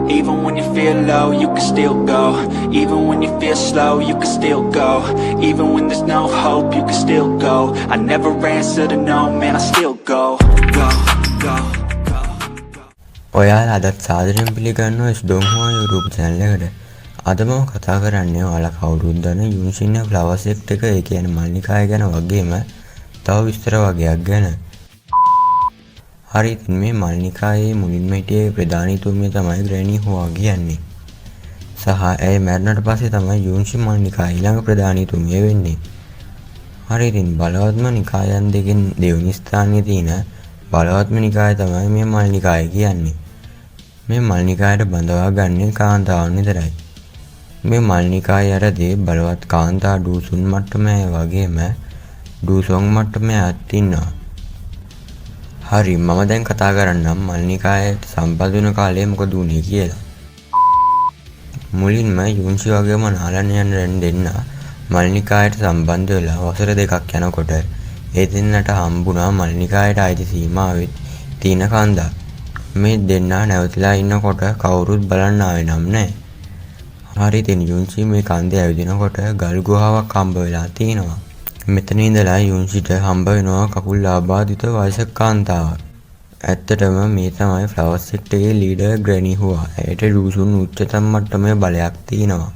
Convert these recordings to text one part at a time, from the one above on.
Even when you feel low, you can still go. Even when you feel slow, you can still go. Even when there's no hope, you can still go. I never answer to no, man, I still go. Go, go, go, go. ඔයාලා අදත් සාදරයෙන් පිළිගන්නවා ස්ඩෝම්හා YouTube channel එකට. අද මම කතා කරන්නේ ඔයාලා කවුරුත් දන්න යුන්ෂින් ෆ්ලවර්ස් එක්ට් එක, ඒ කියන්නේ මල්ලිකාය ගැන වගේම තව විස්තර වගේක් ගැන. හරි, ඉතින් මේ මල්ලිකායේ මුලින්ම හිටියේ ප්‍රධානීතුමිය තමයි ග්‍රැනි හුවා කියන්නේ. සහ ඇය මැරුණට පස්සේ තමයි යුන්ෂි මල්ලිකාය ඊළඟ ප්‍රධානීතුමිය වෙන්නේ. හරි, ඉතින් බලවත්ම නිකායන් දෙකෙන් දෙවෙනි ස්ථානයේ තියෙන බලවත්ම නිකාය තමයි මේ මල්ලිකාය කියන්නේ. මේ මල්නිකායට බඳවා ගන්නේ කාන්තාවන් විතරයි. මේ මල්නිකාය යටතේ බලවත් කාන්තා ඩූසුන් මට්ටමේ වගේම ඩූසොන් මට්ටමේ අත් ඉන්නවා. හරි, මම දැන් කතා කරන්නම් මල්නිකායට සම්බන්ධ වෙන කාලේ මොකද වුනේ කියලා. මුලින්ම යුන්ෂි වගේම නාලන් යන දෙන්න මල්නිකායට සම්බන්ධ වෙලා වසර දෙකක් යනකොට ඒ දෙන්නට හම්බුණා මල්නිකායට අයිති සීමාවෙත් තියෙන කන්දක්. මේ දෙන්නා නැවතිලා ඉන්නකොට කවුරුත් බලන්න ආවේ නම් නැහැ. හරි, ඉතින් යුන්ෂි මේ කන්දේ ඇවිදිනකොට ගල් ගුහාවක් හම්බ වෙලා තිනවා. මෙතන ඉඳලා යුන්ෂිට හම්බ වෙනවා කකුල් ආබාධිත වයසක කාන්තාවක්. ඇත්තටම මේ තමයි ෆ්ලවර්ස් එක්ට් එකේ ලීඩර් ග්‍රැනි හුවා. ඇයට ඩූසුන් උච්චතම මට්ටමේ බලයක් තියෙනවා.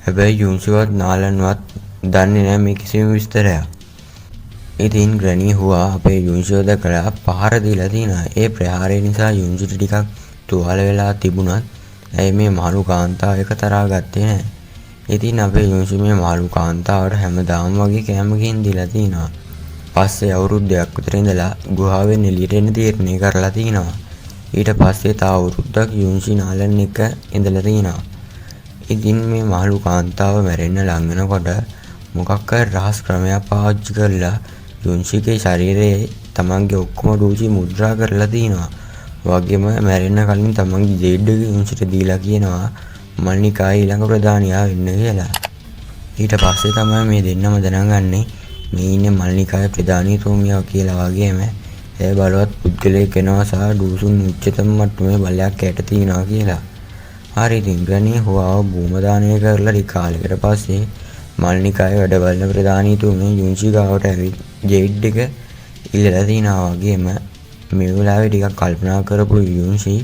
හැබැයි යුන්ෂිවත් නාලන්වත් දන්නේ නැහැ මේ කිසිම විස්තරයක්. ඉතින් ග්‍රැනි හුවා අපේ යුන්ෂිව දැකලා පහර දීලා තිනා. ඒ ප්‍රහාරය නිසා යුන්ෂිට ටිකක් තුවාල වෙලා තිබුණත් ඇයි මේ මහලු කාන්තාව එක තරහා ගත්තේ නැහැ. ඉතින් අපේ යුන්ෂි මේ මහලු කාන්තාවට හැමදාම වගේ කෑම ගිහින් දීලා තිනවා. පස්සේ අවුරුද්දක් විතර ඉඳලා ගුහාවෙන් එළියට එන්න තීරණය කරලා තිනවා. ඊට පස්සේ තව අවුරුද්දක් යුන්ෂි නාලන් එක ඉඳලා තිනවා. ඉතින් මේ මහලු කාන්තාව මැරෙන්න ලං වෙනකොට මොකක් හරි රහස් ක්‍රමයක් පාවිච්චි කරලා යුන්ෂිගේ ශරීරයේ තමන්ගේ ඔක්කොම ඩූසි මුද්‍රා කරලා තිනවා. වගේම මැරෙන්න කලින් තමන්ගේ ජෙඩ් එක යුන්ෂිට දීලා කියනවා මල්නිකාය ඊළඟ ප්‍රධානියා වෙන්න කියලා. ඊට පස්සේ තමයි මේ දෙන්නම දැනගන්නේ මේ ඉන්නේ මල්නිකාය ප්‍රධානීතුමිය කියලා. වගේම ඒ බලවත් පුද්ගලයෙක් වෙනවා සහ ඩූසුන් උච්චතම මට්ටමේ බලයක් ඇට තියනවා කියලා. හරි, ඉතින් ග්‍රැනි හුවාව භූමදානය කරලා ටික කාලයකට පස්සේ මල්නිකාය වැඩ බලන ප්‍රධානීතුමිය යුන්ෂි ගාවට ඇවිත් ජෙඩ් එක ඉල්ලලා තිනවා. වගේම මේ වෙලාවේ ටිකක් කල්පනා කරපු යුන්ෂි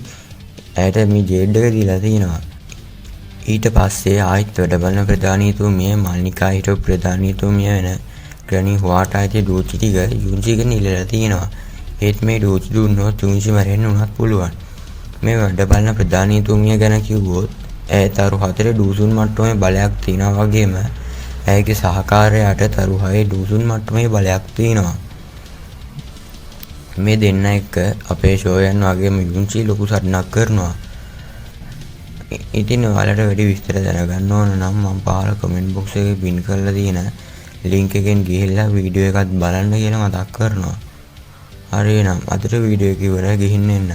ඇයට මේ ජෙඩ් එක දීලා තිනවා. ඊට පස්සේ ආයිත් වැඩ බලන ප්‍රධානීතුමිය මල්නිකාය හිටපු ප්‍රධානීතුමිය වෙන ග්‍රැනි හුවාට ආයිත් ඩූචි ටික යුන්ෂිගෙන් ඉල්ලලා තිනවා. ඒත් මේ ඩූචි දුන්නොත් යුන්ෂි මැරෙන්න උනත් පුළුවන්. මේ වැඩ බලන ප්‍රධානීතුමිය ගැන කිව්වොත් ඇය තරු 4 ඩූසුන් මට්ටමේ බලයක් තියනවා. වගේම ඇයගේ සහකාරයාට තරු 6 ඩූසුන් මට්ටමේ බලයක් තියෙනවා. මේ දෙන්න එක්ක අපේ ෂෝයන් වගේම යුන්ෂි ලොකු සටනක් කරනවා. ඉතින් ඔයාලට වැඩි විස්තර දැනගන්න ඕන නම් මම පහල කමෙන්ට් බොක්ස් එකේ පින් කරලා තියෙන ලින්ක් එකෙන් ගිහිල්ලා වීඩියෝ එකත් බලන්න කියලා මතක් කරනවා. හරි, එහෙනම් අදට වීඩියෝ එක ඉවරයි, ගිහින් එන්න.